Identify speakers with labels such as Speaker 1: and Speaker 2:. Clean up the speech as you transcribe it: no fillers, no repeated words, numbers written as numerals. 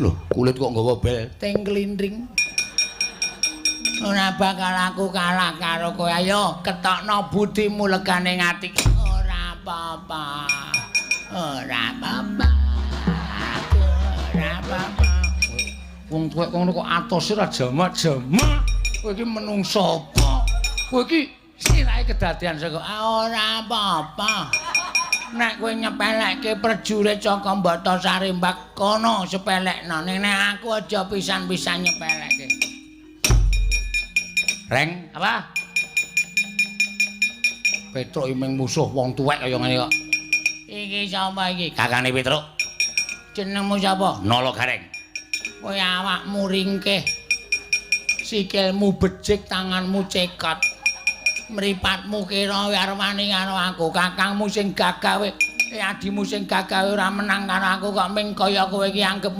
Speaker 1: Loh, kulit kok nggawa bel ting klindring. Ora bakal aku kalah karo kowe. Ayo ketokno budimu legane ati. Ora apa-apa. Ora apa-apa. Ora apa-apa. Wong tuwek ngono kok atose ra jamak-jamak. Kowe iki menungso apa? Kowe iki sirahe kedadean saka ora apa-apa. Nek kowe nyepelekke prajurit saka Batasari Mbak kono sepelekno. Nek aku aja pisan-pisan nyepelekke. Reng, apa? Petruk iming musuh wong tuwek kaya ngene kok. Iki sapa iki? Kakane Petruk. Jenengmu sapa? Nala Gareng. Kowe awakmu ringkih. Sikilmu becik, tanganmu cekot. Mripatmu kira arwani karo aku. Kakangmu sing gagah adimu sing gagah ora menang karo aku kok ming kaya kowe iki anggep